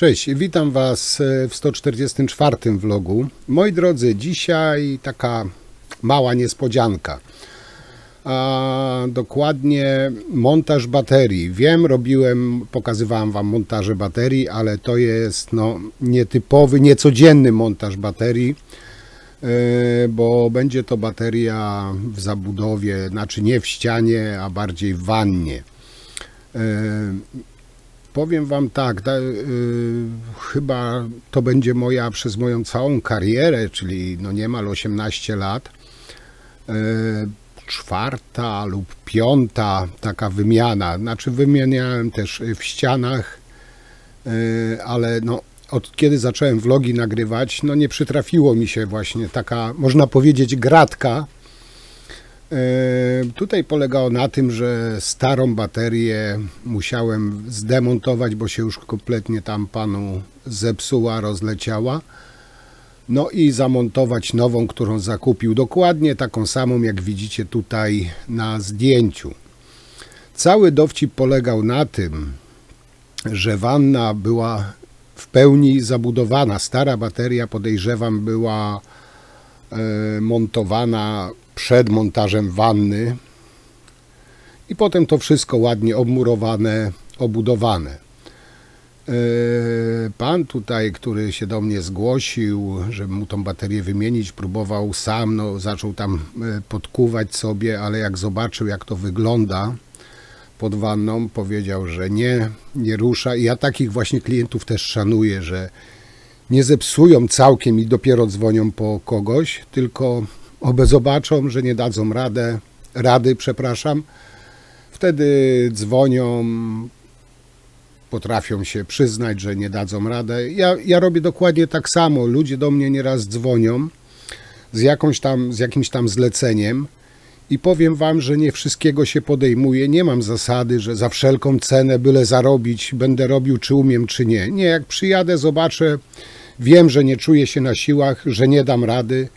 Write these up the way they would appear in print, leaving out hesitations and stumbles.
Cześć, witam Was w 144 vlogu. Moi drodzy, dzisiaj taka mała niespodzianka, a dokładnie montaż baterii. Wiem, pokazywałem Wam montaże baterii, ale to jest nietypowy, niecodzienny montaż baterii, bo będzie to bateria w zabudowie, znaczy nie w ścianie, a bardziej w wannie. Powiem Wam tak, chyba to będzie przez moją całą karierę, czyli niemal 18 lat, czwarta lub piąta taka wymiana. Znaczy wymieniałem też w ścianach, ale od kiedy zacząłem vlogi nagrywać, nie przytrafiło mi się właśnie taka, można powiedzieć, gratka. Tutaj polegało na tym, że starą baterię musiałem zdemontować, bo się już kompletnie tam panu zepsuła, rozleciała. I zamontować nową, którą zakupił. Dokładnie taką samą, jak widzicie tutaj na zdjęciu. Cały dowcip polegał na tym, że wanna była w pełni zabudowana. Stara bateria, podejrzewam, była montowana przed montażem wanny i potem to wszystko ładnie obmurowane, obudowane. Pan tutaj, który się do mnie zgłosił, żeby mu tą baterię wymienić, próbował sam, zaczął tam podkuwać sobie, ale jak zobaczył, jak to wygląda pod wanną, powiedział, że nie rusza. I ja takich właśnie klientów też szanuję, że nie zepsują całkiem i dopiero dzwonią po kogoś, tylko zobaczą, że nie dadzą rady, wtedy dzwonią, potrafią się przyznać, że nie dadzą rady. Ja robię dokładnie tak samo. Ludzie do mnie nieraz dzwonią z jakimś tam zleceniem i powiem Wam, że nie wszystkiego się podejmuje. Nie mam zasady, że za wszelką cenę byle zarobić, będę robił, czy umiem, czy nie. Nie, jak przyjadę, zobaczę, wiem, że nie czuję się na siłach, że nie dam rady,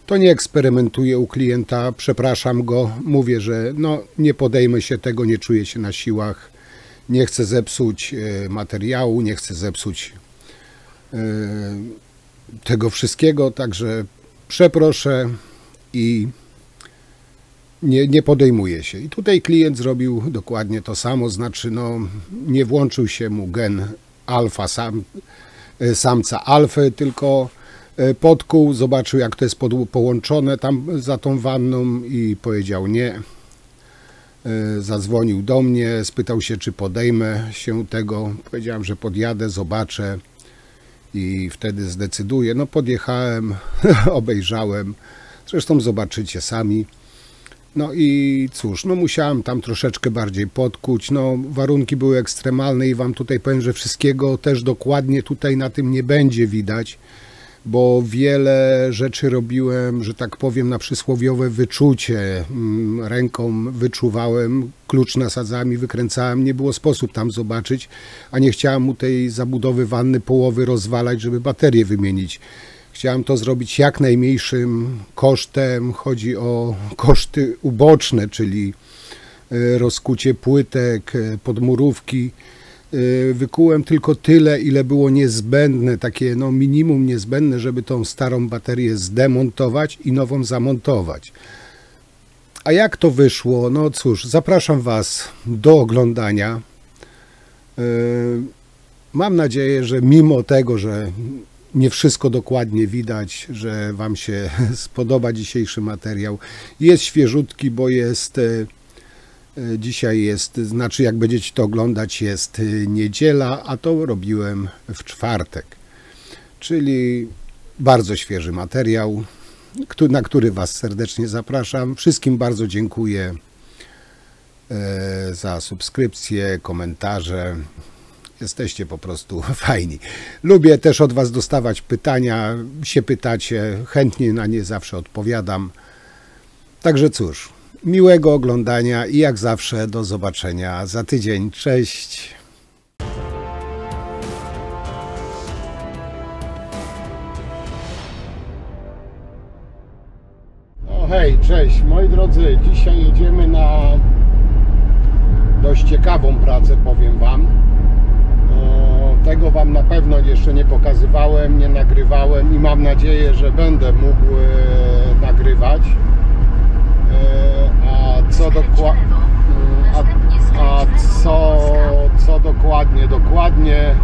to nie eksperymentuję u klienta, przepraszam go, mówię, że nie podejmę się tego, nie czuję się na siłach, nie chcę zepsuć materiału, nie chcę zepsuć tego wszystkiego, także przeproszę i nie podejmuję się. I tutaj klient zrobił dokładnie to samo, znaczy nie włączył się mu gen alfa, samca alfy, tylko podkuł, zobaczył, jak to jest połączone tam za tą wanną i powiedział nie. Zadzwonił do mnie, spytał się, czy podejmę się tego. Powiedziałem, że podjadę, zobaczę i wtedy zdecyduję. Podjechałem, obejrzałem, zresztą zobaczycie sami. I cóż, musiałem tam troszeczkę bardziej podkuć. Warunki były ekstremalne i Wam tutaj powiem, że wszystkiego też dokładnie tutaj na tym nie będzie widać, bo wiele rzeczy robiłem, że tak powiem, na przysłowiowe wyczucie. Ręką wyczuwałem, klucz nasadzałem i wykręcałem. Nie było sposób tam zobaczyć, a nie chciałem mu tej zabudowy wanny połowy rozwalać, żeby baterię wymienić. Chciałem to zrobić jak najmniejszym kosztem. Chodzi o koszty uboczne, czyli rozkucie płytek, podmurówki. Wykułem tylko tyle, ile było niezbędne, takie minimum niezbędne, żeby tą starą baterię zdemontować i nową zamontować. A jak to wyszło? Cóż, zapraszam Was do oglądania. Mam nadzieję, że mimo tego, że nie wszystko dokładnie widać, że Wam się spodoba dzisiejszy materiał. Jest świeżutki, bo dzisiaj jest, znaczy jak będziecie to oglądać, jest niedziela, a to robiłem w czwartek. Czyli bardzo świeży materiał, na który Was serdecznie zapraszam. Wszystkim bardzo dziękuję za subskrypcje, komentarze Jesteście po prostu fajni. Lubię też od Was dostawać pytania, się pytacie, chętnie na nie zawsze odpowiadam. Także cóż, miłego oglądania i jak zawsze do zobaczenia za tydzień. Cześć! No hej, cześć moi drodzy, dzisiaj jedziemy na dość ciekawą pracę, powiem Wam. Tego Wam na pewno jeszcze nie pokazywałem, nie nagrywałem i mam nadzieję, że będę mógł nagrywać. Co dokładnie? Dokładnie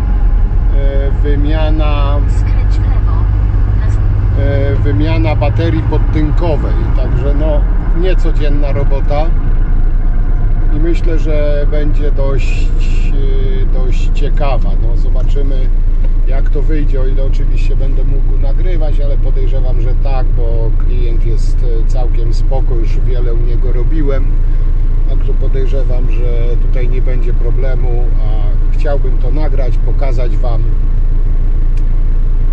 wymiana baterii podtynkowej. Także no niecodzienna robota i myślę, że będzie dość ciekawa. No, zobaczymy jak to wyjdzie, o ile oczywiście będę mógł nagrywać, ale podejrzewam, że tak, bo klient jest całkiem spoko, już wiele u niego robiłem, także podejrzewam, że tutaj nie będzie problemu, a chciałbym to nagrać, pokazać Wam,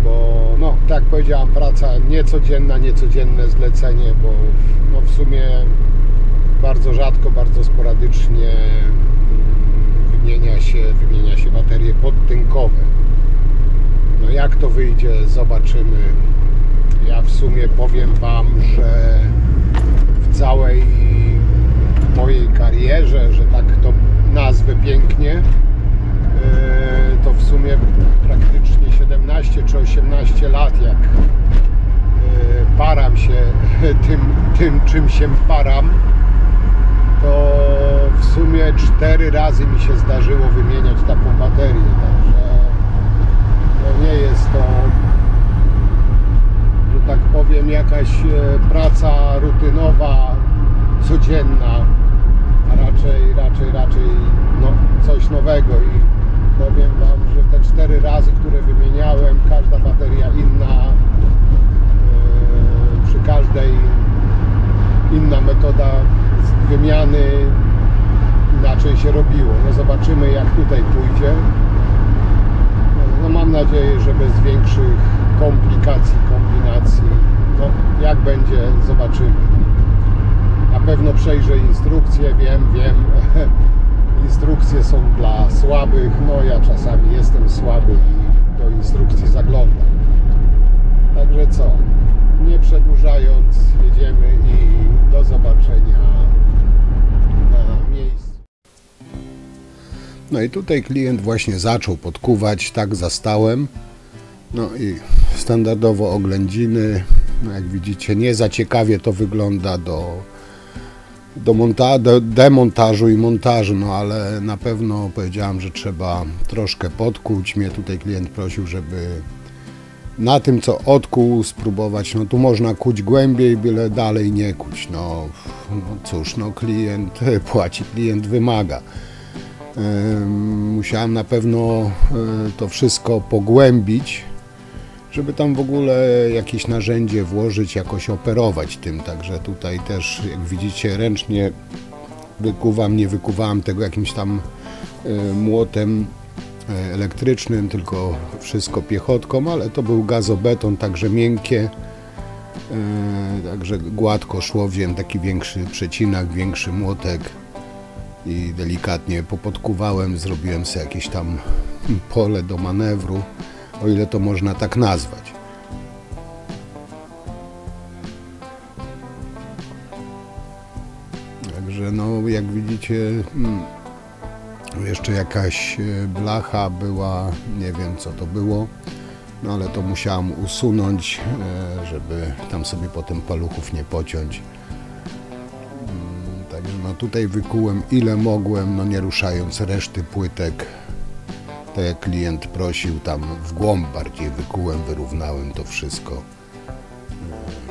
bo no, tak jak powiedziałam, praca niecodzienne zlecenie, bo no, w sumie bardzo rzadko, bardzo sporadycznie wymienia się baterie podtynkowe. No jak to wyjdzie, zobaczymy. Ja w sumie powiem Wam, że w całej mojej karierze, że tak to nazwę pięknie, to w sumie praktycznie 17 czy 18 lat, jak param się tym czym się param, to w sumie 4 razy mi się zdarzyło wymieniać taką baterię, także no nie jest to, że tak powiem, jakaś praca rutynowa, codzienna, a raczej no, coś nowego i powiem Wam, że te 4 razy, które wymieniałem, każda bateria inna, przy każdej inna metoda wymiany, inaczej się robiło. No zobaczymy jak tutaj pójdzie. No mam nadzieję, że bez większych komplikacji, kombinacji. No jak będzie, zobaczymy. Na pewno przejrzę instrukcje, wiem. Instrukcje są dla słabych. No ja czasami jestem słaby i do instrukcji zaglądam. Także co? Nie przedłużając, jedziemy i do zobaczenia na miejscu. No i tutaj klient właśnie zaczął podkuwać, tak zastałem. No i standardowo oględziny, no jak widzicie, nie za ciekawie to wygląda do demontażu i montażu, no ale na pewno powiedziałem, że trzeba troszkę podkuć. Mnie tutaj klient prosił, żeby na tym, co odkuł, spróbować. No tu można kuć głębiej, byle dalej nie kuć. No cóż, no klient płaci, klient wymaga. Musiałem na pewno to wszystko pogłębić, żeby tam w ogóle jakieś narzędzie włożyć, jakoś operować tym. Także tutaj też, jak widzicie, ręcznie wykuwam, nie wykuwałem tego jakimś tam młotem elektrycznym, tylko wszystko piechotką, ale to był gazobeton, także miękkie, także gładko szło, wziąłem taki większy przecinak, większy młotek i delikatnie popodkuwałem, zrobiłem sobie jakieś tam pole do manewru, o ile to można tak nazwać. Także no jak widzicie, jeszcze jakaś blacha była, nie wiem co to było, no ale to musiałem usunąć, żeby tam sobie potem paluchów nie pociąć. Także no tutaj wykułem ile mogłem, no nie ruszając reszty płytek, tak jak klient prosił, tam w głąb bardziej wykułem, wyrównałem to wszystko,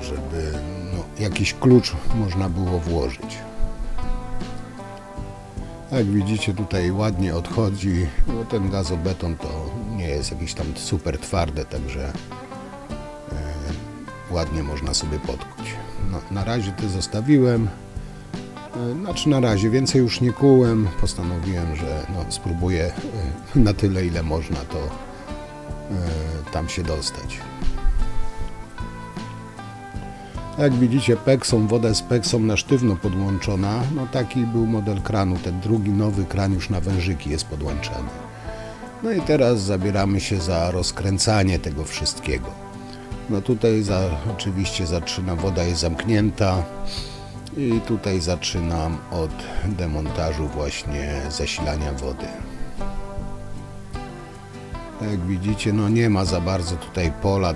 żeby no, jakiś klucz można było włożyć. Jak widzicie, tutaj ładnie odchodzi, bo ten gazobeton to nie jest jakiś tam super twarde, także ładnie można sobie podkuć. No, na razie to zostawiłem. Znaczy na razie więcej już nie kułem, postanowiłem, że no, spróbuję na tyle, ile można, to tam się dostać. Jak widzicie, peksą, woda z peksą na sztywno podłączona. No taki był model kranu, ten drugi nowy kran już na wężyki jest podłączany. No i teraz zabieramy się za rozkręcanie tego wszystkiego. No tutaj oczywiście zaczyna, woda jest zamknięta i tutaj zaczynam od demontażu właśnie zasilania wody. Jak widzicie, no nie ma za bardzo tutaj pola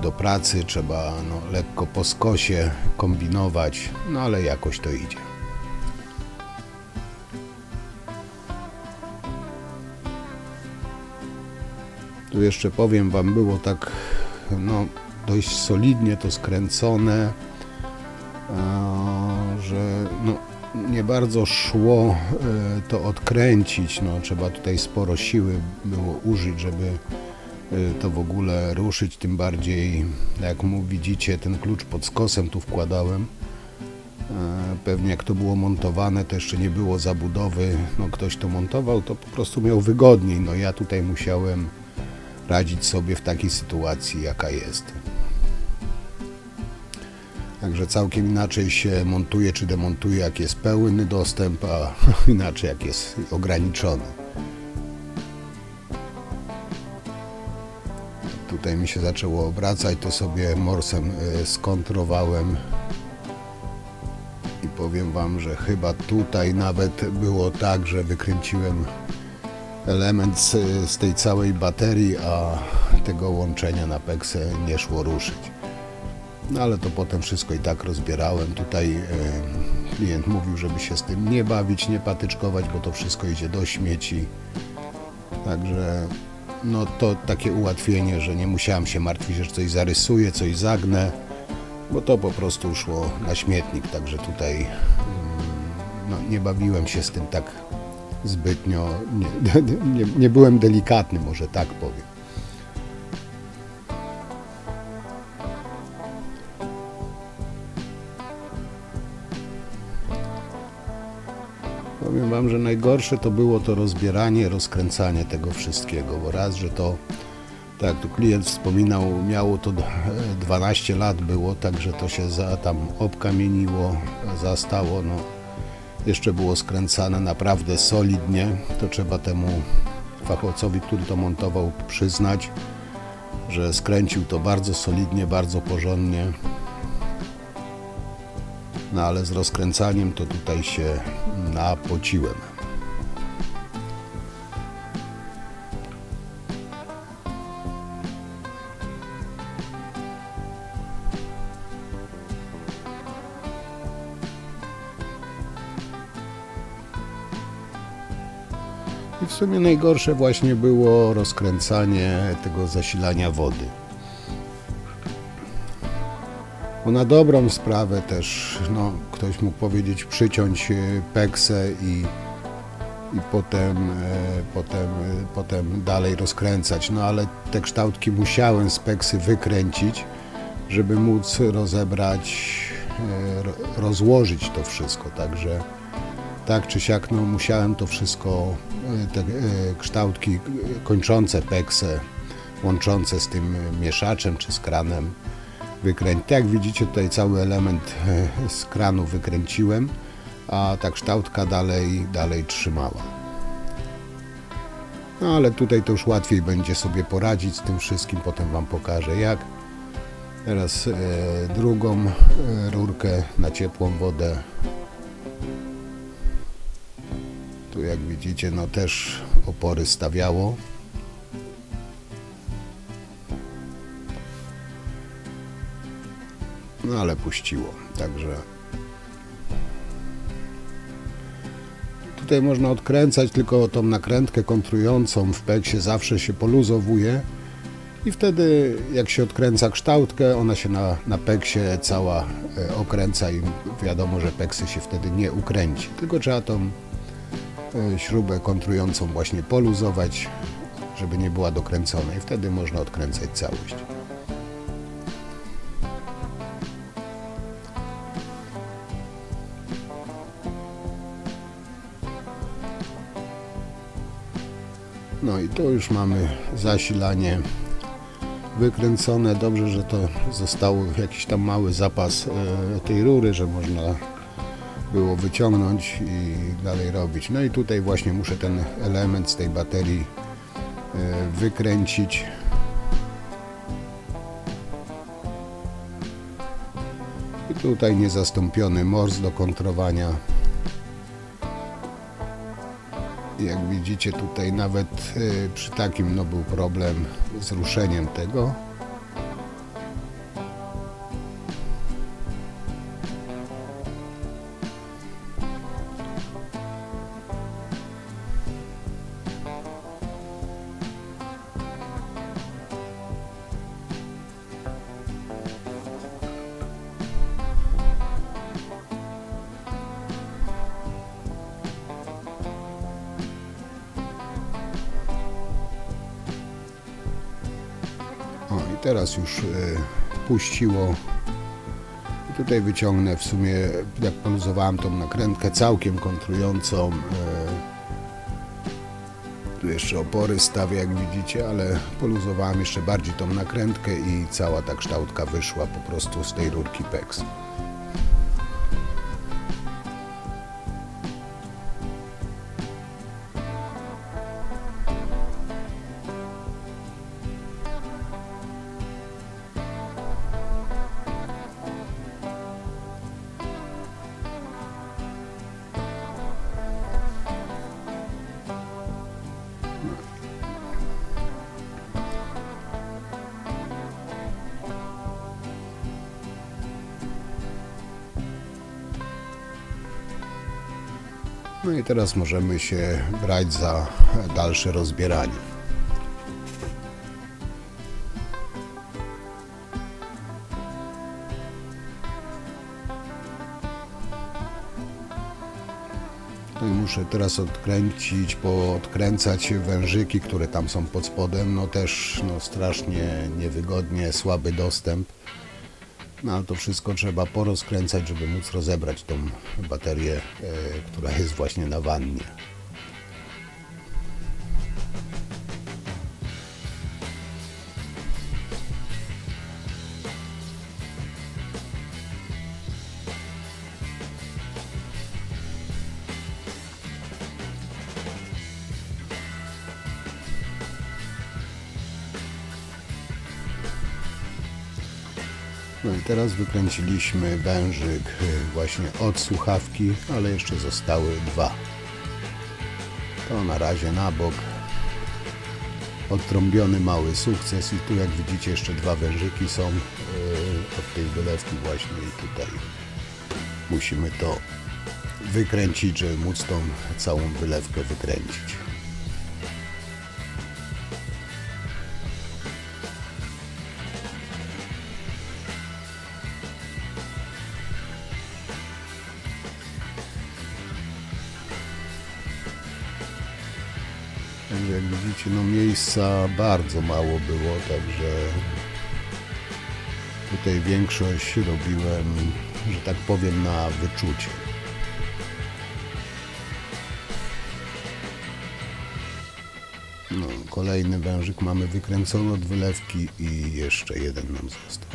do pracy, trzeba no, lekko po skosie kombinować, no ale jakoś to idzie. Tu jeszcze powiem wam, było tak no, dość solidnie to skręcone, że no, nie bardzo szło to odkręcić, no, trzeba tutaj sporo siły było użyć, żeby to w ogóle ruszyć, tym bardziej jak widzicie, ten klucz pod skosem tu wkładałem. Pewnie jak to było montowane, to jeszcze nie było zabudowy, no ktoś to montował, to po prostu miał wygodniej, no ja tutaj musiałem radzić sobie w takiej sytuacji, jaka jest. Także całkiem inaczej się montuje czy demontuje, jak jest pełny dostęp, a inaczej jak jest ograniczony. Tutaj mi się zaczęło obracać, to sobie morsem skontrowałem i powiem wam, że chyba tutaj nawet było tak, że wykręciłem element z tej całej baterii, a tego łączenia na peksę nie szło ruszyć. No ale to potem wszystko i tak rozbierałem. Tutaj klient mówił, żeby się z tym nie bawić, nie patyczkować, bo to wszystko idzie do śmieci. Także no to takie ułatwienie, że nie musiałem się martwić, że coś zarysuję, coś zagnę, bo to po prostu szło na śmietnik. Także tutaj no, nie bawiłem się z tym tak zbytnio, nie byłem delikatny, może tak powiem. Powiem wam, że najgorsze to było to rozbieranie, rozkręcanie tego wszystkiego, bo raz, że to, tak jak tu klient wspominał, miało to 12 lat było, także to się tam obkamieniło, zastało, no jeszcze było skręcane naprawdę solidnie, to trzeba temu fachowcowi, który to montował, przyznać, że skręcił to bardzo solidnie, bardzo porządnie. No ale z rozkręcaniem to tutaj się napociłem. I w sumie najgorsze właśnie było rozkręcanie tego zasilania wody. Bo na dobrą sprawę też, no, ktoś mógł powiedzieć, przyciąć peksę i potem dalej rozkręcać. No ale te kształtki musiałem z peksy wykręcić, żeby móc rozebrać, rozłożyć to wszystko. Także tak czy siak no, musiałem to wszystko, te kształtki kończące peksę, łączące z tym mieszaczem czy z kranem, wykręcić. Jak widzicie, tutaj cały element z kranu wykręciłem, a ta kształtka dalej trzymała. No ale tutaj to już łatwiej będzie sobie poradzić z tym wszystkim, potem wam pokażę jak. Teraz drugą rurkę na ciepłą wodę. Tu jak widzicie, no też opory stawiało. No ale puściło, także tutaj można odkręcać, tylko tą nakrętkę kontrującą w peksie zawsze się poluzowuje i wtedy jak się odkręca kształtkę, ona się na peksie cała okręca i wiadomo, że peksy się wtedy nie ukręci, tylko trzeba tą śrubę kontrującą właśnie poluzować, żeby nie była dokręcona i wtedy można odkręcać całość. No i tu już mamy zasilanie wykręcone. Dobrze, że to zostało jakiś tam mały zapas tej rury, że można było wyciągnąć i dalej robić. No i tutaj właśnie muszę ten element z tej baterii wykręcić. I tutaj niezastąpiony mors do kontrowania. Jak widzicie, tutaj nawet przy takim był problem z ruszeniem tego. I teraz już puściło. I tutaj wyciągnę w sumie, jak poluzowałem tą nakrętkę całkiem kontrującą. Tu jeszcze opory stawię, jak widzicie, ale poluzowałem jeszcze bardziej tą nakrętkę i cała ta kształtka wyszła po prostu z tej rurki PEX. No i teraz możemy się brać za dalsze rozbieranie. No i muszę teraz odkręcać wężyki, które tam są pod spodem. No też strasznie niewygodnie, słaby dostęp. No ale to wszystko trzeba porozkręcać, żeby móc rozebrać tą baterię, która jest właśnie na wannie. No i teraz wykręciliśmy wężyk właśnie od słuchawki, ale jeszcze zostały dwa. To na razie na bok. Odtrąbiony mały sukces i tu jak widzicie jeszcze dwa wężyki są od tej wylewki właśnie i tutaj musimy to wykręcić, żeby móc tą całą wylewkę wykręcić. Jak widzicie, miejsca bardzo mało było, także tutaj większość robiłem, że tak powiem, na wyczucie. Kolejny wężyk mamy wykręcony od wylewki i jeszcze jeden nam został.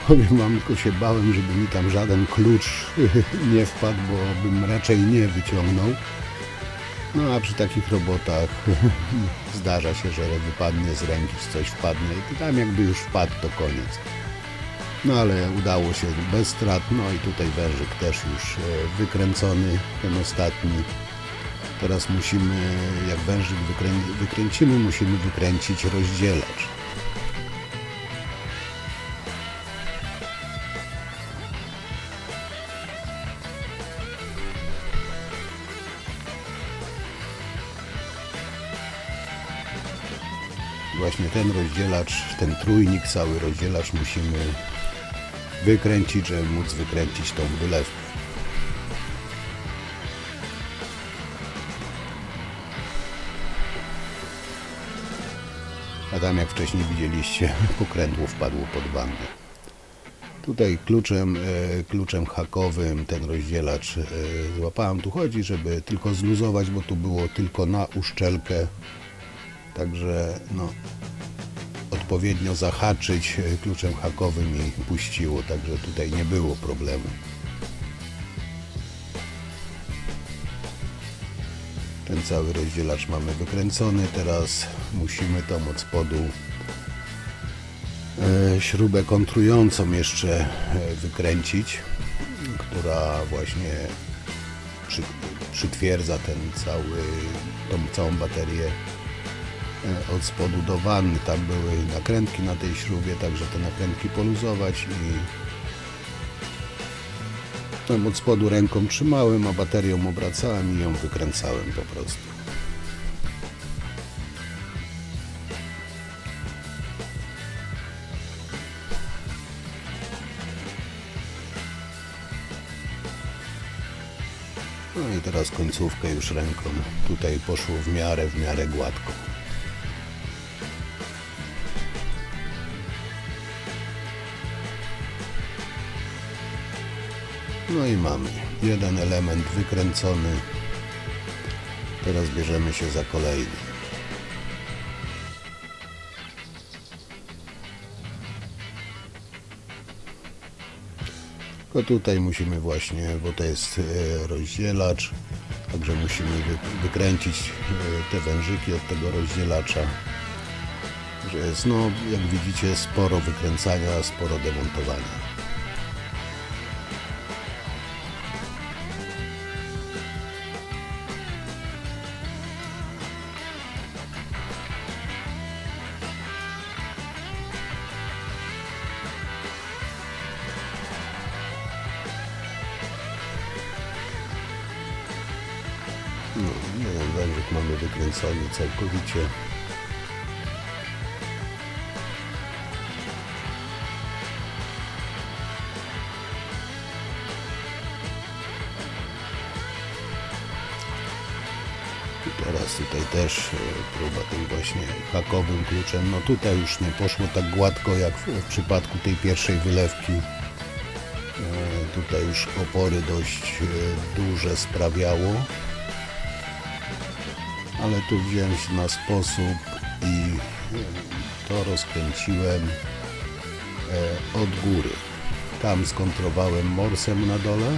Powiem wam, tylko się bałem, żeby mi tam żaden klucz nie wpadł, bo bym raczej nie wyciągnął. No a przy takich robotach zdarza się, że wypadnie z ręki, coś wpadnie i tam jakby już wpadł, to koniec. No ale udało się bez strat, no i tutaj wężyk też już wykręcony, ten ostatni. Teraz musimy, jak wężyk wykręcimy, musimy wykręcić rozdzielacz. Właśnie ten rozdzielacz, ten trójnik, cały rozdzielacz musimy wykręcić, żeby móc wykręcić tą wylewkę. A tam, jak wcześniej widzieliście, pokrętło wpadło pod bandę. Tutaj kluczem hakowym ten rozdzielacz złapałem. Tu chodzi, żeby tylko zluzować, bo tu było tylko na uszczelkę. Także no, odpowiednio zahaczyć kluczem hakowym i puściło. Także tutaj nie było problemu. Ten cały rozdzielacz mamy wykręcony. Teraz musimy tą od spodu śrubę kontrującą jeszcze wykręcić, która właśnie przytwierdza tą całą baterię od spodu do wanny. Tam były nakrętki na tej śrubie, także te nakrętki poluzować i tam od spodu ręką trzymałem, a baterią obracałem i ją wykręcałem po prostu. No i teraz końcówkę już ręką. Tutaj poszło w miarę gładko. No i mamy jeden element wykręcony. Teraz bierzemy się za kolejny. Tylko tutaj musimy właśnie, bo to jest rozdzielacz, także musimy wykręcić te wężyki od tego rozdzielacza. Że jest, no jak widzicie, sporo wykręcania, sporo demontowania. No, jeden wężyk mamy wykręcony całkowicie. I teraz tutaj też próba tym właśnie hakowym kluczem. No tutaj już nie poszło tak gładko jak w przypadku tej pierwszej wylewki. Tutaj już opory dość duże sprawiało. Ale tu wziąłem się na sposób i to rozkręciłem od góry. Tam skontrowałem morsem na dole.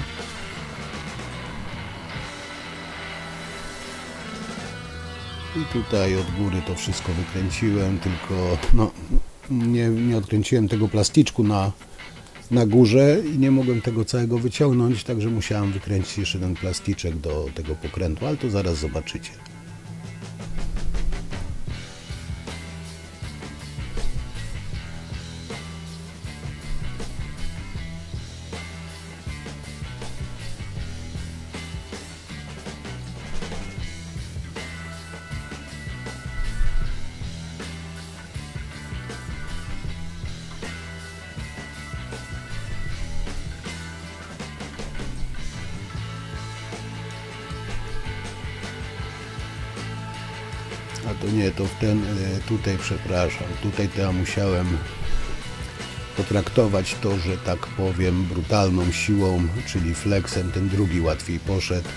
I tutaj od góry to wszystko wykręciłem, tylko no, nie odkręciłem tego plasticzku na górze i nie mogłem tego całego wyciągnąć, także musiałem wykręcić jeszcze ten plasticzek do tego pokrętu, ale to zaraz zobaczycie. A to nie, to tutaj przepraszam, tutaj to ja musiałem potraktować to, że tak powiem, brutalną siłą, czyli flexem, ten drugi łatwiej poszedł,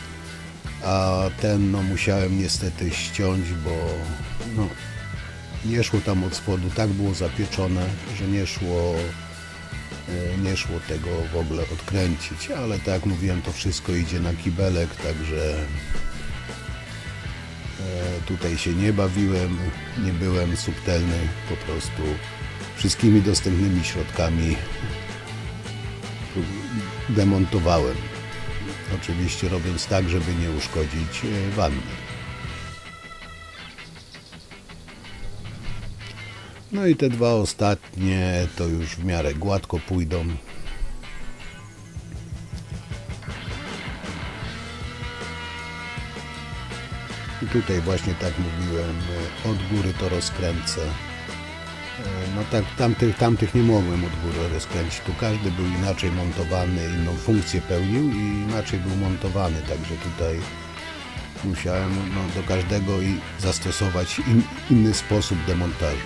a ten no musiałem niestety ściąć, bo no, nie szło tam od spodu, tak było zapieczone, że nie szło tego w ogóle odkręcić, ale tak jak mówiłem, to wszystko idzie na kibelek, także tutaj się nie bawiłem, nie byłem subtelny, po prostu wszystkimi dostępnymi środkami demontowałem. Oczywiście robiąc tak, żeby nie uszkodzić wanny. No i te dwa ostatnie to już w miarę gładko pójdą. I tutaj właśnie tak mówiłem, od góry to rozkręcę. No tak, tamtych nie mogłem od góry rozkręcić. Tu każdy był inaczej montowany, inną funkcję pełnił i inaczej był montowany. Także tutaj musiałem do każdego i zastosować inny sposób demontażu.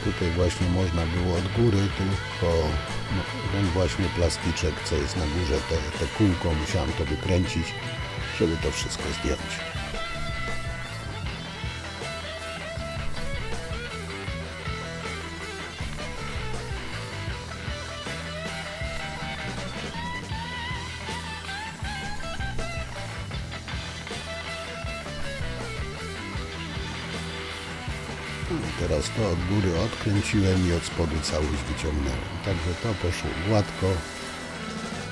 Tutaj właśnie można było od góry, tylko ten właśnie plasticzek, co jest na górze, te kółko, musiałem to wykręcić, żeby to wszystko zdjąć. Teraz to od góry odkręciłem i od spodu całość wyciągnąłem. Także to poszło gładko.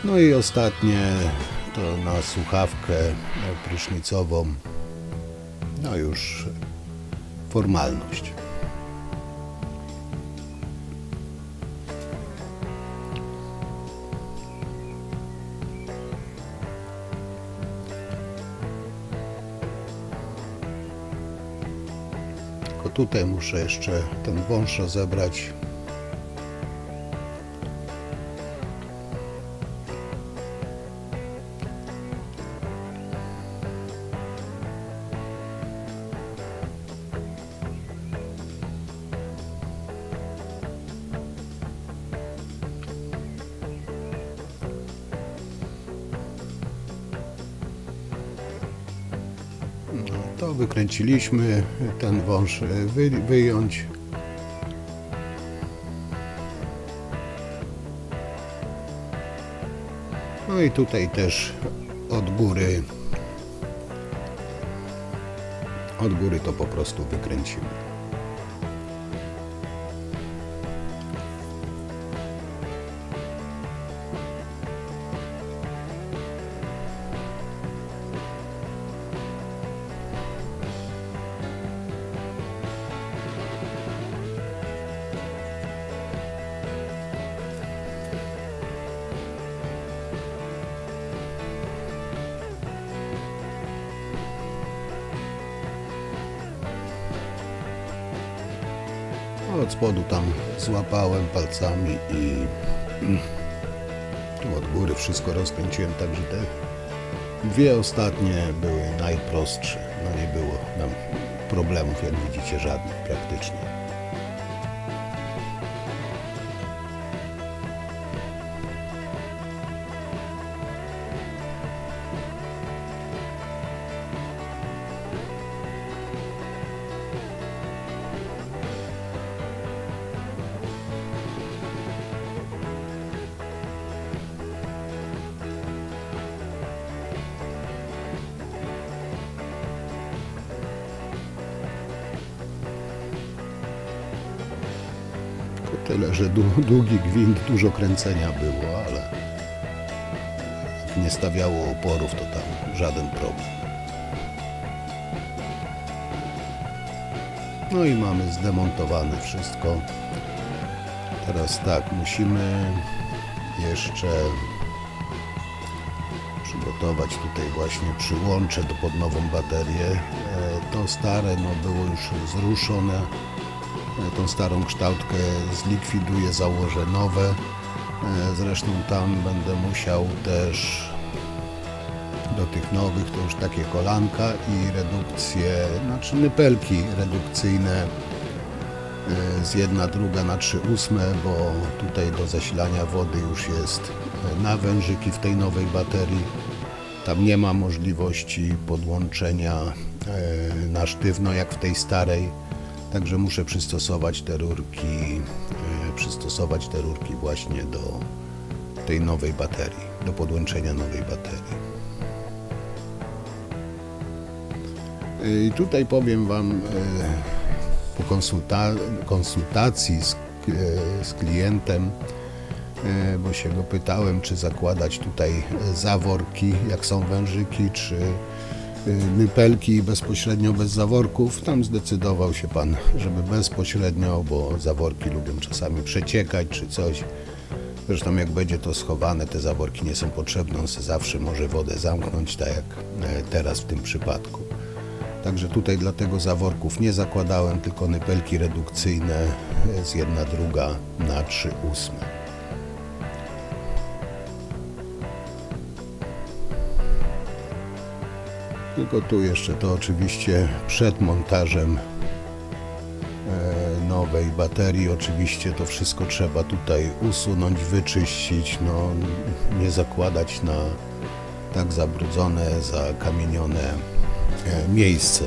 No i ostatnie to na słuchawkę prysznicową. No już formalność. Tutaj muszę jeszcze ten wąż rozebrać. To wykręciliśmy, ten wąż wyjąć. No i tutaj też od góry to po prostu wykręcimy. Od spodu tam złapałem palcami i tu od góry wszystko rozkręciłem, także te dwie ostatnie były najprostsze. No nie było tam problemów, jak widzicie, żadnych praktycznie. Tyle, że długi gwint, dużo kręcenia było, ale jak nie stawiało oporów, to tam żaden problem. No i mamy zdemontowane wszystko. Teraz tak, musimy jeszcze przygotować tutaj właśnie przyłącze pod nową baterię. To stare było już zruszone. Tą starą kształtkę zlikwiduję, założę nowe. Zresztą tam będę musiał też do tych nowych to już takie kolanka i redukcje, znaczy nypelki redukcyjne z 1/2 na 3/8, bo tutaj do zasilania wody już jest nawężyki w tej nowej baterii. Tam nie ma możliwości podłączenia na sztywno jak w tej starej. Także muszę przystosować te rurki właśnie do tej nowej baterii, do podłączenia nowej baterii. I tutaj powiem Wam po konsultacji z klientem, bo się go pytałem, czy zakładać tutaj zaworki, jak są wężyki, czy nypelki bezpośrednio bez zaworków. Tam zdecydował się pan, żeby bezpośrednio, bo zaworki lubią czasami przeciekać czy coś. Zresztą jak będzie to schowane, te zaworki nie są potrzebne, on zawsze może wodę zamknąć, tak jak teraz w tym przypadku. Także tutaj dlatego zaworków nie zakładałem, tylko nypelki redukcyjne z 1/2 na 3/8. Tylko tu jeszcze to oczywiście przed montażem nowej baterii. Oczywiście to wszystko trzeba tutaj usunąć, wyczyścić, no, nie zakładać na tak zabrudzone, zakamienione miejsce.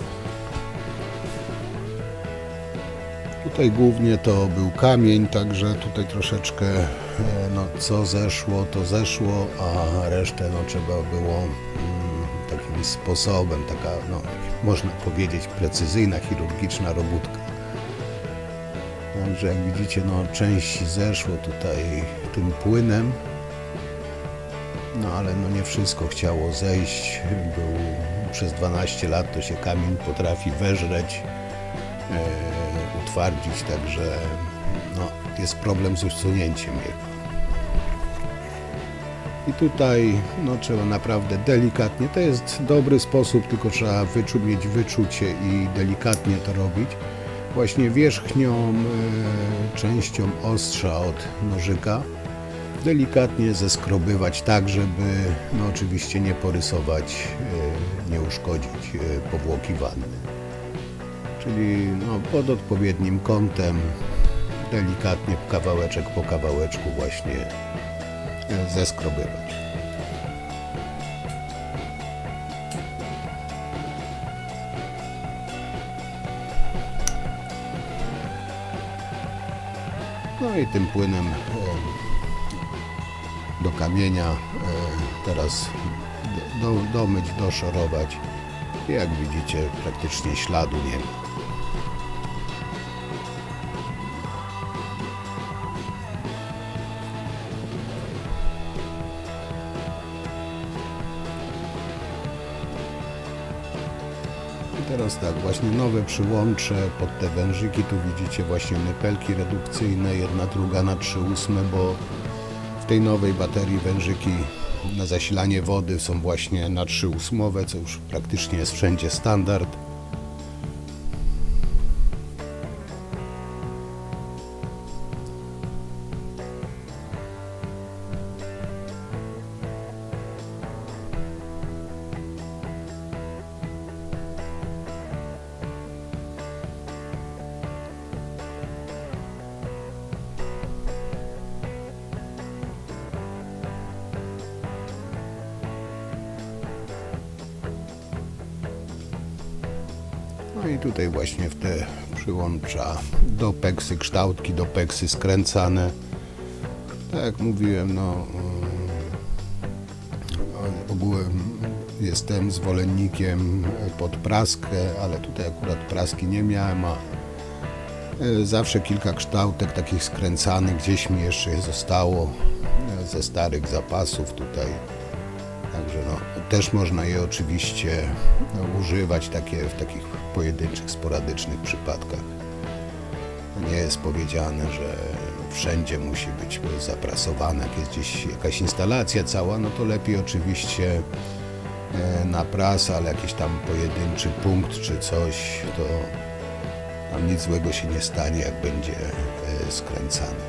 Tutaj głównie to był kamień, także tutaj troszeczkę no, co zeszło, to zeszło, a resztę no, trzeba było takim sposobem, taka no, można powiedzieć precyzyjna, chirurgiczna robótka. Także jak widzicie, no, część zeszło tutaj tym płynem, no ale no, nie wszystko chciało zejść. Przez 12 lat to się kamień potrafi weżreć, utwardzić, także no, jest problem z usunięciem jego. I tutaj no, trzeba naprawdę delikatnie, to jest dobry sposób, tylko trzeba mieć wyczucie i delikatnie to robić. Właśnie wierzchnią częścią ostrza od nożyka delikatnie zeskrobywać tak, żeby no, oczywiście nie porysować, nie uszkodzić powłoki wanny. Czyli no, pod odpowiednim kątem delikatnie kawałeczek po kawałeczku właśnie zeskrobywać. No i tym płynem do kamienia teraz domyć, doszorować. I jak widzicie, praktycznie śladu nie ma. Teraz tak, właśnie nowe przyłącze pod te wężyki, tu widzicie właśnie nypelki redukcyjne 1/2 na 3/8, bo w tej nowej baterii wężyki na zasilanie wody są właśnie na 3/8, co już praktycznie jest wszędzie standard. No i tutaj właśnie w te przyłącza do peksy, kształtki do peksy skręcane. Tak jak mówiłem, no ogółem jestem zwolennikiem pod praskę, ale tutaj akurat praski nie miałem, a zawsze kilka kształtek takich skręcanych gdzieś mi jeszcze zostało ze starych zapasów tutaj. Także no, też można je oczywiście używać w takich pojedynczych, sporadycznych przypadkach. Nie jest powiedziane, że wszędzie musi być zaprasowane, jak jest gdzieś jakaś instalacja cała, no to lepiej oczywiście na pras, ale jakiś tam pojedynczy punkt czy coś, to tam nic złego się nie stanie, jak będzie skręcany.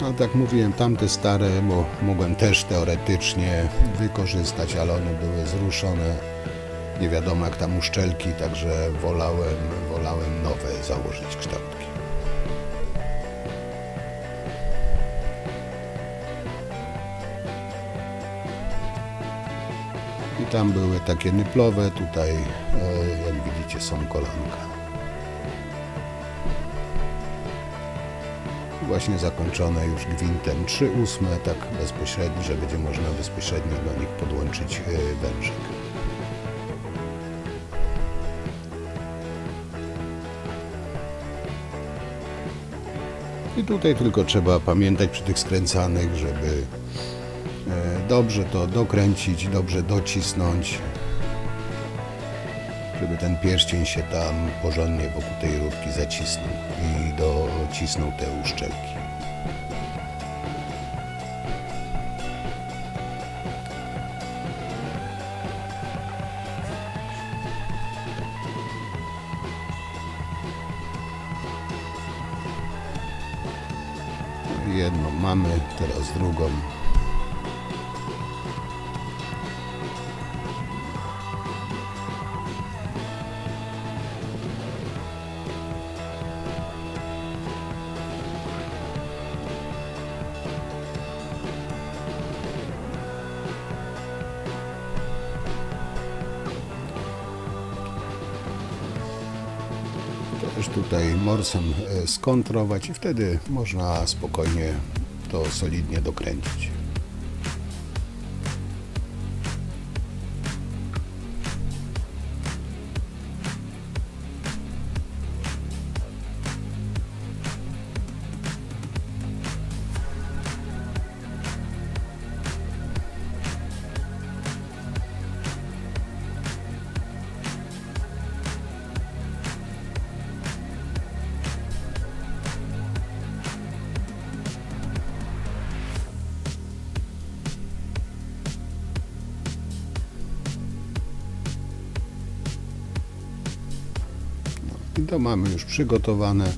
No tak mówiłem, tamte stare, bo mogłem też teoretycznie wykorzystać, ale one były zruszone, nie wiadomo jak tam uszczelki, także wolałem nowe założyć kształtki. I tam były takie nyplowe, tutaj jak widzicie są kolanka. Właśnie zakończone już gwintem 3/8, tak bezpośrednio, że będzie można bezpośrednio do nich podłączyć wężyk. I tutaj tylko trzeba pamiętać przy tych skręcanych, żeby dobrze to dokręcić, dobrze docisnąć, żeby ten pierścień się tam porządnie wokół tej rurki zacisnął i docisnął te uszczelki. Jedną mamy, teraz drugą. Też tutaj morsem skontrować i wtedy można spokojnie to solidnie dokręcić. I to mamy już przygotowane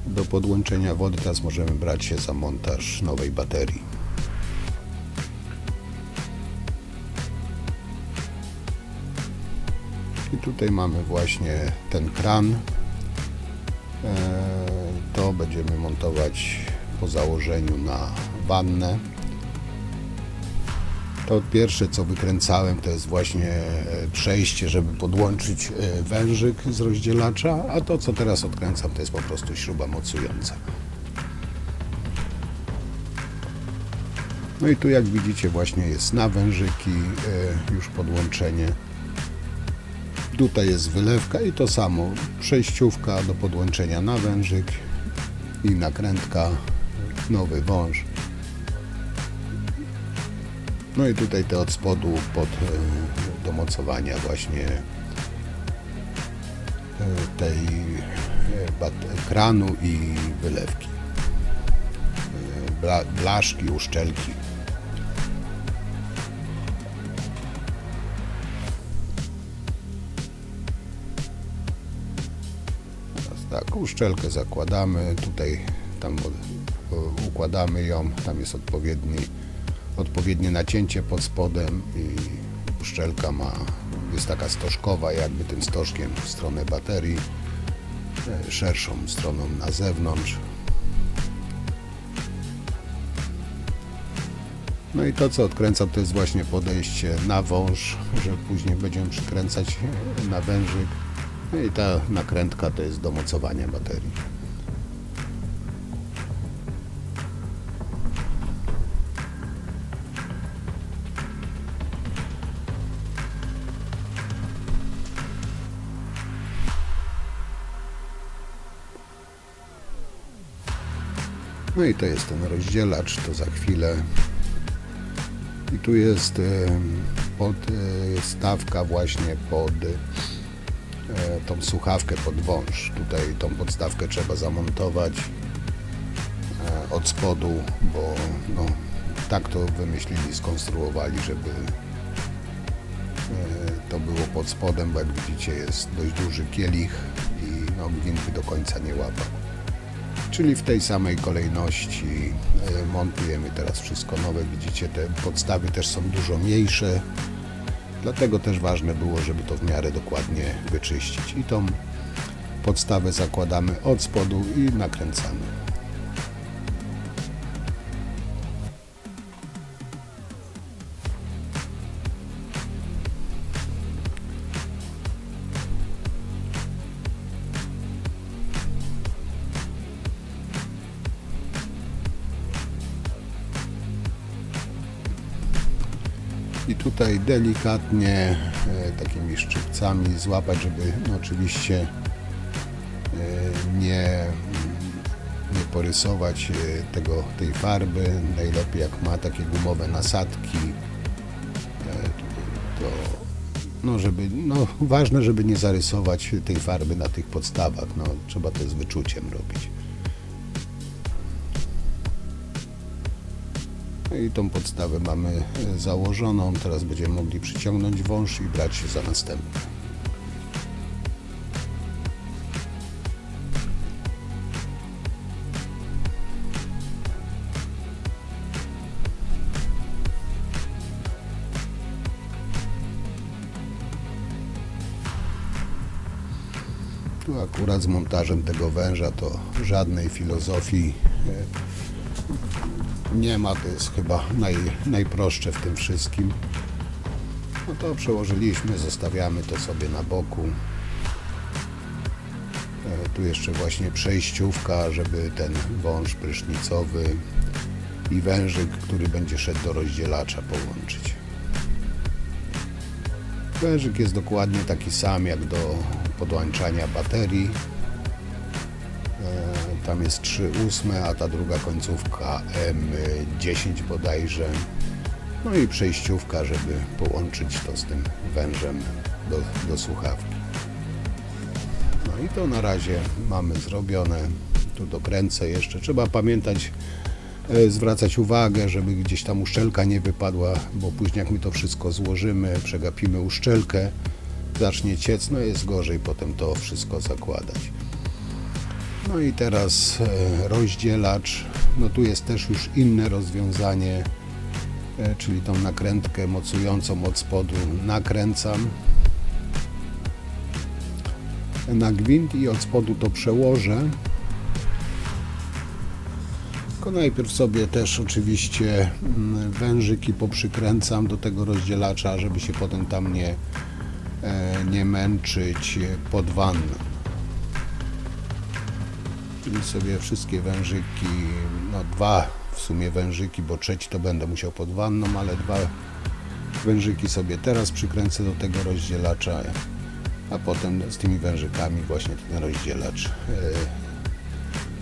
do podłączenia wody. Teraz możemy brać się za montaż nowej baterii. I tutaj mamy właśnie ten kran. To będziemy montować po założeniu na wannę. To pierwsze, co wykręcałem, to jest właśnie przejście, żeby podłączyć wężyk z rozdzielacza, a to, co teraz odkręcam, to jest po prostu śruba mocująca. No i tu, jak widzicie, właśnie jest na wężyki już podłączenie. Tutaj jest wylewka i to samo, przejściówka do podłączenia na wężyk i nakrętka, nowy wąż. No i tutaj te od spodu pod do mocowania właśnie tej kranu i wylewki, blaszki, uszczelki. Teraz tak, uszczelkę zakładamy, tutaj tam układamy ją, tam jest odpowiednie nacięcie pod spodem i uszczelka jest taka stożkowa, jakby tym stożkiem w stronę baterii, szerszą stroną na zewnątrz. No i to, co odkręcam, to jest właśnie podejście na wąż, że później będziemy przykręcać na wężyk. No i ta nakrętka to jest do mocowania baterii. No i to jest ten rozdzielacz, to za chwilę. I tu jest stawka właśnie pod tą słuchawkę, pod wąż. Tutaj tą podstawkę trzeba zamontować od spodu, bo no, tak to wymyślili, skonstruowali, żeby to było pod spodem, bo jak widzicie, jest dość duży kielich i no, gwint do końca nie łapał. Czyli w tej samej kolejności montujemy teraz wszystko nowe. Widzicie, te podstawy też są dużo mniejsze, dlatego też ważne było, żeby to w miarę dokładnie wyczyścić. I tą podstawę zakładamy od spodu i nakręcamy. I tutaj delikatnie takimi szczypcami złapać, żeby no, oczywiście nie zarysować tej farby. Najlepiej jak ma takie gumowe nasadki, to ważne, żeby nie zarysować tej farby na tych podstawach. Trzeba to z wyczuciem robić. I tą podstawę mamy założoną. Teraz będziemy mogli przyciągnąć wąż i brać się za następne. Tu akurat z montażem tego węża to żadnej filozofii nie ma, to jest chyba najprostsze w tym wszystkim. To przełożyliśmy, zostawiamy to sobie na boku. Tu jeszcze właśnie przejściówka, żeby ten wąż prysznicowy i wężyk, który będzie szedł do rozdzielacza, połączyć. Wężyk jest dokładnie taki sam jak do podłączania baterii. Tam jest 3/8, a ta druga końcówka M10 bodajże. No i przejściówka, żeby połączyć to z tym wężem do słuchawki. No i to na razie mamy zrobione. Tu dokręcę jeszcze. Trzeba pamiętać, zwracać uwagę, żeby gdzieś tam uszczelka nie wypadła, bo później jak my to wszystko złożymy, przegapimy uszczelkę, zacznie ciec, jest gorzej potem to wszystko zakładać. No i teraz rozdzielacz. Tu jest też już inne rozwiązanie, czyli tą nakrętkę mocującą od spodu nakręcam na gwint i od spodu to przełożę. Tylko najpierw sobie też oczywiście wężyki poprzykręcam do tego rozdzielacza, żeby się potem tam nie męczyć pod wanną. Czyli sobie wszystkie wężyki, 2 w sumie wężyki, bo trzeci to będę musiał pod wanną, ale 2 wężyki sobie teraz przykręcę do tego rozdzielacza, a potem z tymi wężykami właśnie ten rozdzielacz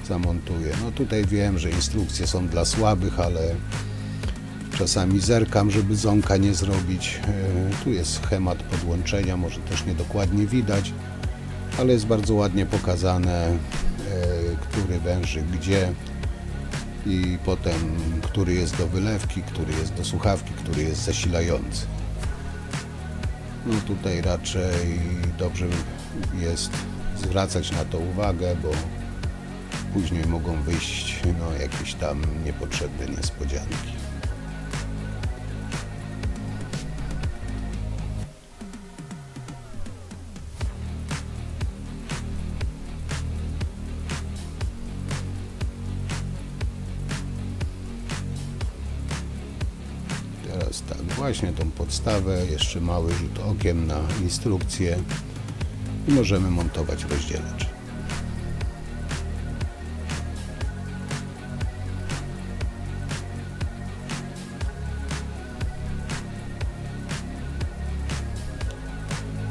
zamontuję. Tutaj wiem, że instrukcje są dla słabych, ale czasami zerkam, żeby ząka nie zrobić. Tu jest schemat podłączenia, może też niedokładnie widać, ale jest bardzo ładnie pokazane, który wężyk gdzie i potem który jest do wylewki, który jest do słuchawki, który jest zasilający. Tutaj raczej dobrze jest zwracać na to uwagę, bo później mogą wyjść jakieś tam niepotrzebne niespodzianki. Teraz tak, właśnie tą podstawę, jeszcze mały rzut okiem na instrukcję i możemy montować rozdzielacz.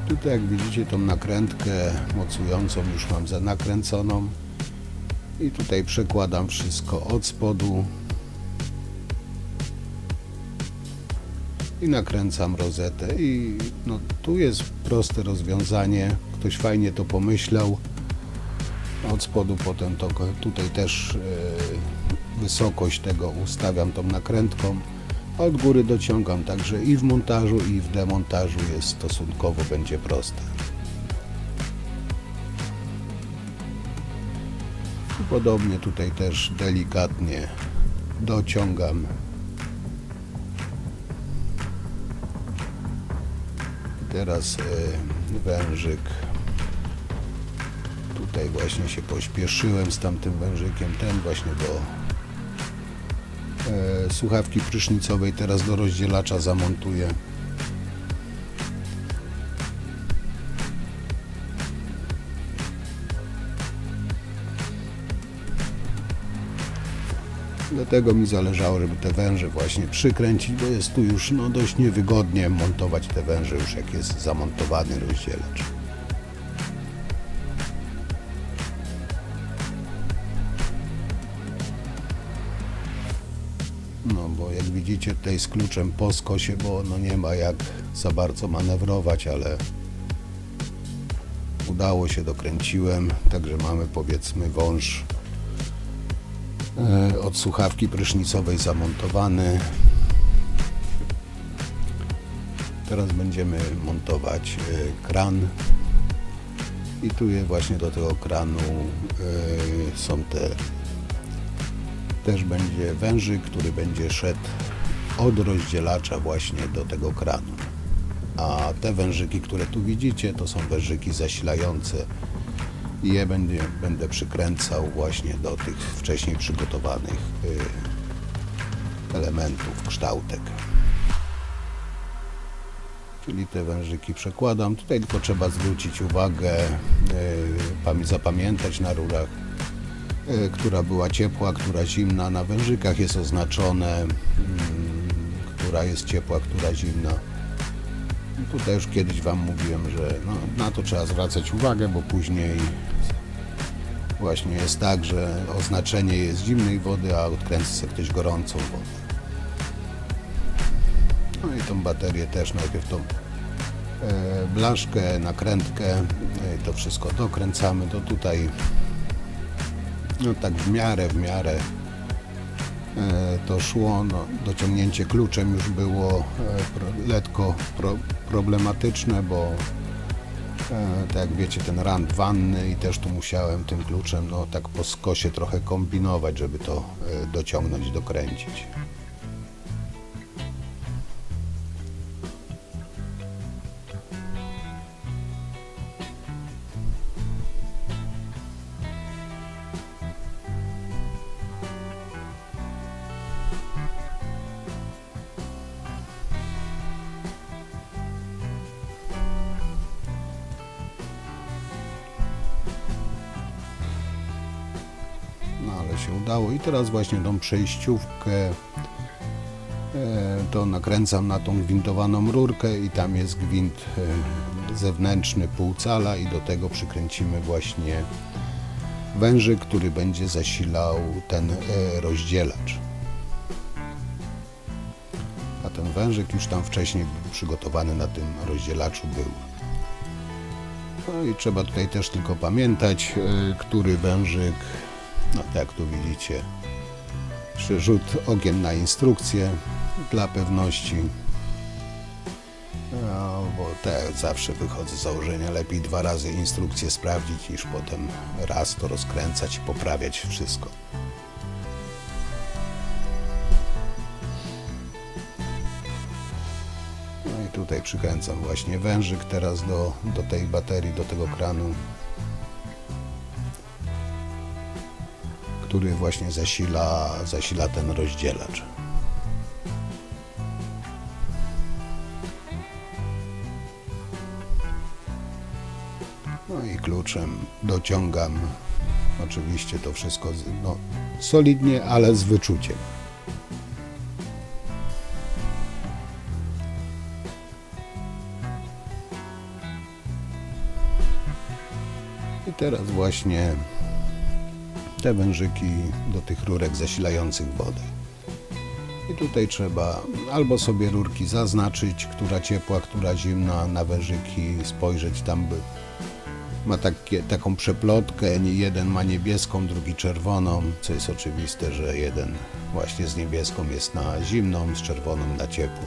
Tutaj jak widzicie tą nakrętkę mocującą już mam nakręconą i tutaj przekładam wszystko od spodu i nakręcam rozetę i tu jest proste rozwiązanie, ktoś fajnie to pomyślał. Od spodu potem to tutaj też wysokość tego ustawiam tą nakrętką, a od góry dociągam, także i w montażu i w demontażu jest stosunkowo będzie proste. I podobnie tutaj też delikatnie dociągam. Teraz wężyk. Tutaj właśnie się pośpieszyłem z tamtym wężykiem, ten właśnie do słuchawki prysznicowej, teraz do rozdzielacza zamontuję. Dlatego mi zależało, żeby te węże właśnie przykręcić, bo jest tu już dość niewygodnie montować te węże już jak jest zamontowany rozdzielacz. No bo jak widzicie tutaj z kluczem po skosie, bo no nie ma jak za bardzo manewrować, ale udało się, dokręciłem, także mamy powiedzmy wąż od słuchawki prysznicowej zamontowany. Teraz będziemy montować kran i tu właśnie do tego kranu są też będzie wężyk, który będzie szedł od rozdzielacza właśnie do tego kranu. A te wężyki, które tu widzicie, to są wężyki zasilające i je będę przykręcał właśnie do tych wcześniej przygotowanych elementów, kształtek. Czyli te wężyki przekładam. Tutaj tylko trzeba zwrócić uwagę, zapamiętać na rurach, która była ciepła, która zimna. Na wężykach jest oznaczone, która jest ciepła, która zimna. Tutaj już kiedyś Wam mówiłem, że no, na to trzeba zwracać uwagę, bo później właśnie jest tak, że oznaczenie jest zimnej wody, a odkręca sobie ktoś gorącą wodę. No i tą baterię też najpierw tą blaszkę, nakrętkę, to wszystko dokręcamy, to tutaj no tak w miarę to szło, no, dociągnięcie kluczem już było lekko problematyczne, bo tak jak wiecie, ten rant wanny i też tu musiałem tym kluczem no tak po skosie trochę kombinować, żeby to dociągnąć, dokręcić. No ale się udało i teraz właśnie tą przejściówkę to nakręcam na tą gwintowaną rurkę i tam jest gwint zewnętrzny pół cala i do tego przykręcimy właśnie wężyk, który będzie zasilał ten rozdzielacz. A ten wężyk już tam wcześniej przygotowany na tym rozdzielaczu był. No i trzeba tutaj też tylko pamiętać, który wężyk, no tak jak tu widzicie, rzut okiem na instrukcję dla pewności, no, bo zawsze wychodzę z założenia, lepiej 2 razy instrukcję sprawdzić niż potem raz to rozkręcać i poprawiać wszystko. No i tutaj przykręcam właśnie wężyk teraz do tej baterii, do tego kranu, który właśnie zasila ten rozdzielacz. No i kluczem dociągam oczywiście to wszystko no, solidnie, ale z wyczuciem. I teraz właśnie te wężyki do tych rurek zasilających wodę. I tutaj trzeba albo sobie rurki zaznaczyć, która ciepła, która zimna, na wężyki spojrzeć, tam ma taką przeplotkę, jeden ma niebieską, drugi czerwoną, co jest oczywiste, że jeden właśnie z niebieską jest na zimną, z czerwoną na ciepłą.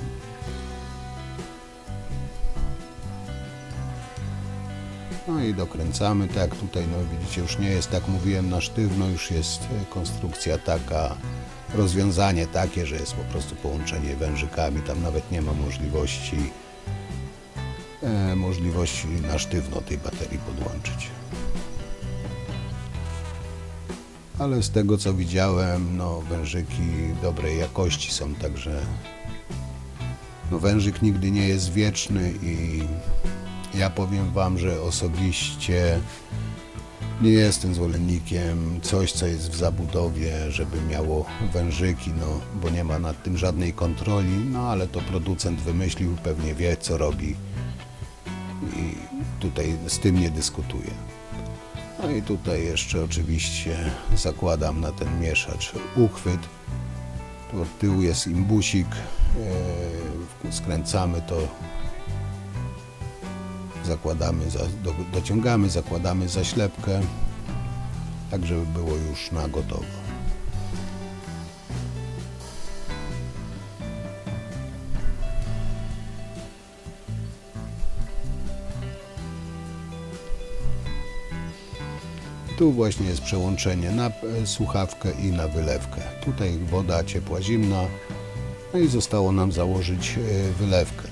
No i dokręcamy, tak jak tutaj, no widzicie, już nie jest, tak mówiłem, na sztywno, już jest konstrukcja taka, rozwiązanie takie, że jest po prostu połączenie wężykami, tam nawet nie ma możliwości na sztywno tej baterii podłączyć. Ale z tego co widziałem, no wężyki dobrej jakości są, także no wężyk nigdy nie jest wieczny i ja powiem Wam, że osobiście nie jestem zwolennikiem coś, co jest w zabudowie, żeby miało wężyki, no bo nie ma nad tym żadnej kontroli, no ale to producent wymyślił, pewnie wie co robi i tutaj z tym nie dyskutuję. No i tutaj jeszcze oczywiście zakładam na ten mieszacz uchwyt, Tu od tyłu jest imbusik, skręcamy to, zakładamy, dociągamy, zakładamy zaślepkę, tak żeby było już na gotowo. Tu właśnie jest przełączenie na słuchawkę i na wylewkę. Tutaj woda ciepła, zimna. No i zostało nam założyć wylewkę.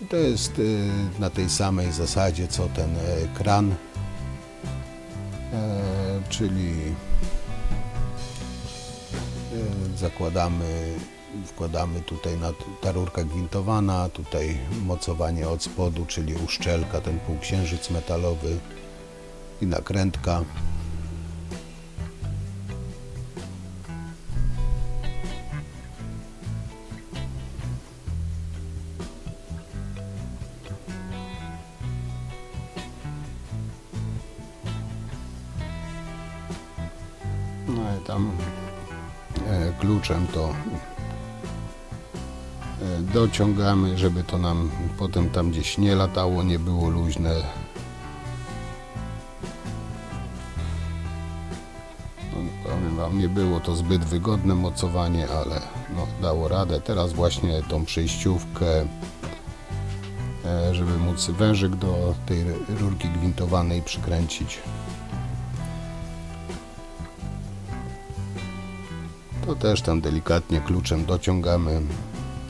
To jest na tej samej zasadzie co ten kran, czyli wkładamy tutaj ta rurka gwintowana, tutaj mocowanie od spodu, czyli uszczelka, ten półksiężyc metalowy i nakrętka. No i tam kluczem to dociągamy, żeby to nam potem tam gdzieś nie latało, nie było luźne. No, powiem wam, nie było to zbyt wygodne mocowanie, ale no, dało radę. Teraz właśnie tą przejściówkę, żeby móc wężyk do tej rurki gwintowanej przykręcić. To też tam delikatnie kluczem dociągamy,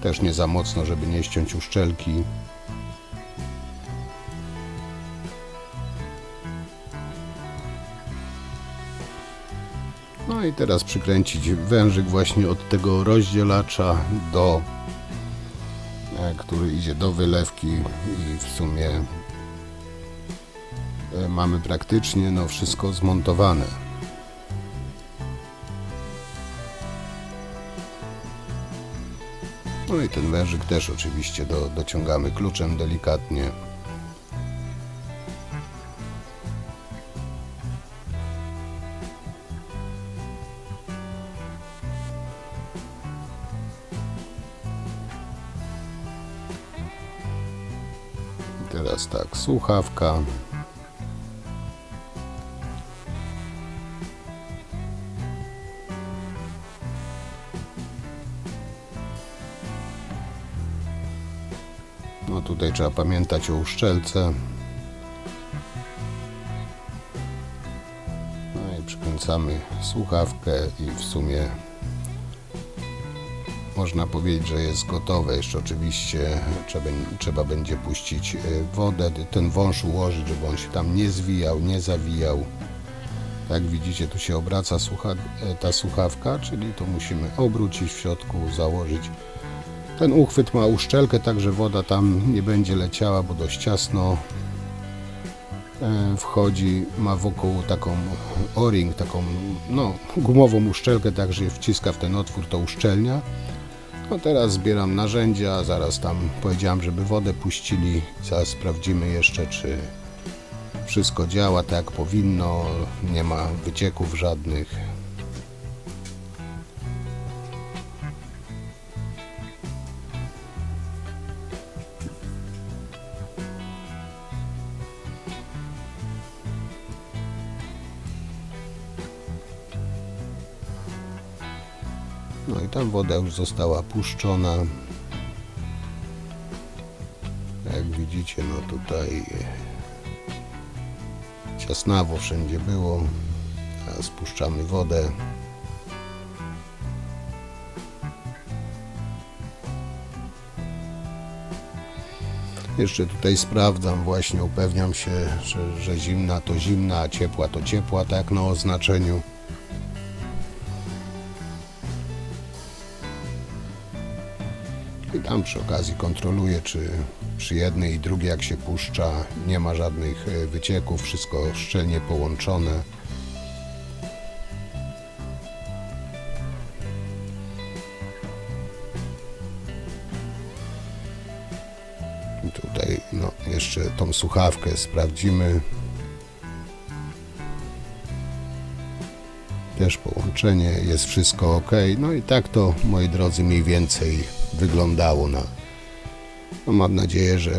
też nie za mocno, żeby nie ściąć uszczelki. No i teraz przykręcić wężyk właśnie od tego rozdzielacza do, który idzie do wylewki i w sumie mamy praktycznie no wszystko zmontowane. No i ten wężyk też oczywiście dociągamy kluczem delikatnie. I teraz tak, słuchawka. No tutaj trzeba pamiętać o uszczelce. No i przykręcamy słuchawkę i w sumie można powiedzieć, że jest gotowe. Jeszcze oczywiście trzeba będzie puścić wodę, ten wąż ułożyć, żeby on się tam nie zwijał, nie zawijał. Jak widzicie, tu się obraca ta słuchawka, czyli to musimy obrócić w środku, założyć. Ten uchwyt ma uszczelkę, tak że woda tam nie będzie leciała, bo dość ciasno wchodzi. Ma wokół taką o-ring, taką no, gumową uszczelkę, także wciska w ten otwór, to uszczelnia. No teraz zbieram narzędzia, zaraz tam powiedziałem, żeby wodę puścili. Zaraz sprawdzimy jeszcze, czy wszystko działa tak jak powinno, nie ma wycieków żadnych. No i tam woda już została puszczona. Jak widzicie, no tutaj ciasnawo wszędzie było. Teraz puszczamy wodę. Jeszcze tutaj sprawdzam, właśnie upewniam się, że zimna to zimna, a ciepła to ciepła, tak jak na oznaczeniu. I tam przy okazji kontroluję, czy przy jednej i drugiej jak się puszcza nie ma żadnych wycieków, wszystko szczelnie połączone. I tutaj no, jeszcze tą słuchawkę sprawdzimy. też połączenie, jest wszystko ok. No i tak to, moi drodzy, mniej więcej wyglądało. No mam nadzieję, że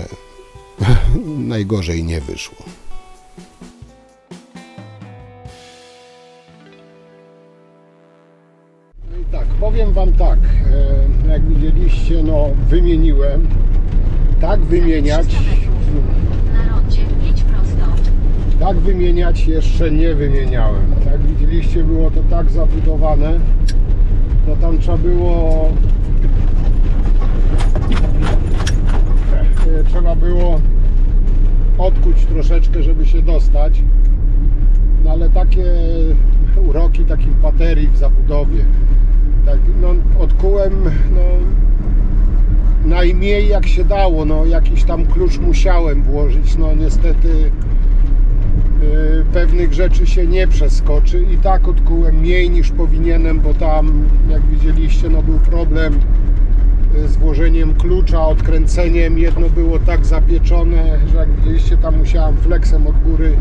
najgorzej nie wyszło. No i tak, powiem Wam tak, jak widzieliście, no wymieniłem, tak wymieniać, tak wymieniać jeszcze nie wymieniałem. Jak widzieliście, było to tak zabudowane, to tam trzeba było odkuć troszeczkę, żeby się dostać. No ale takie uroki takich baterii w zabudowie. Tak, no, odkułem najmniej jak się dało. No, jakiś tam klucz musiałem włożyć. No niestety pewnych rzeczy się nie przeskoczy i tak odkułem mniej niż powinienem, bo tam, jak widzieliście, no był problem z włożeniem klucza, odkręceniem. Jedno było tak zapieczone, że jak widzieliście, tam musiałem flexem od góry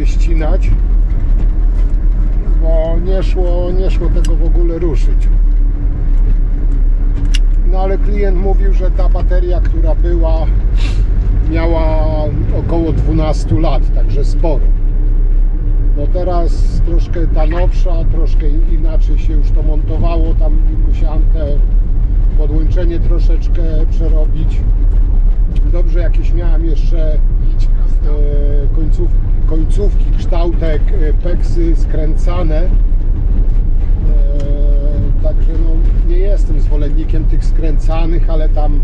ścinać, bo nie szło tego w ogóle ruszyć. No ale klient mówił, że ta bateria, która była, miała około 12 lat, także sporo. No teraz troszkę ta nowsza, troszkę inaczej się już to montowało, tam musiałem te podłączenie troszeczkę przerobić. Dobrze, jakieś miałem jeszcze końcówki, kształtek, peksy skręcane. Także no, nie jestem zwolennikiem tych skręcanych, ale tam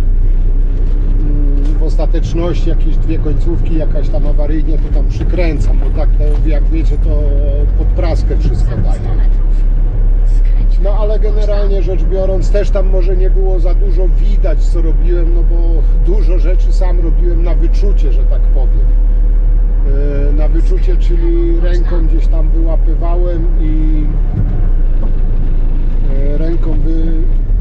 w ostateczności jakieś dwie końcówki, jakaś tam awaryjnie, to tam przykręcam, bo tak jak wiecie, to pod praskę wszystko daje. No ale generalnie rzecz biorąc, też tam może nie było za dużo widać, co robiłem, no bo dużo rzeczy sam robiłem na wyczucie, że tak powiem. Na wyczucie, czyli ręką gdzieś tam wyłapywałem i ręką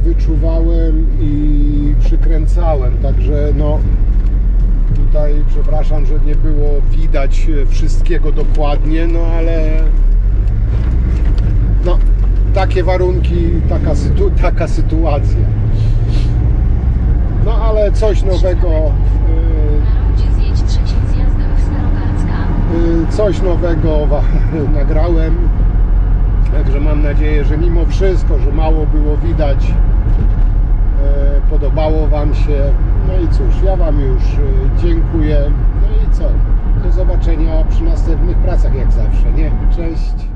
wyczuwałem i przykręcałem, także no tutaj przepraszam, że nie było widać wszystkiego dokładnie, no ale no takie warunki, taka sytuacja. No ale coś nowego, nagrałem. Także mam nadzieję, że mimo wszystko, że mało było widać, podobało Wam się. No i cóż, ja Wam już dziękuję. No i co? Do zobaczenia przy następnych pracach jak zawsze, nie? Cześć!